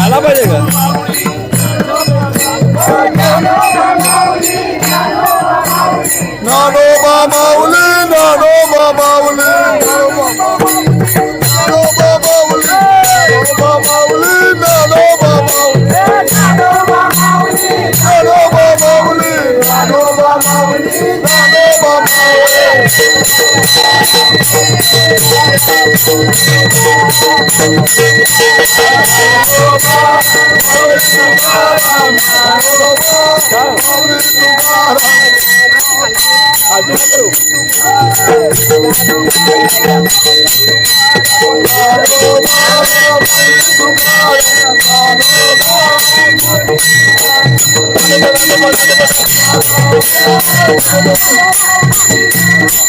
आला पाहिजे का नानोबा माऊली नानोबा माऊली नानोबा माऊली नानोबा माऊली नानोबा माऊली नानोबा माऊली नानोबा माऊली नानोबा माऊली नानोबा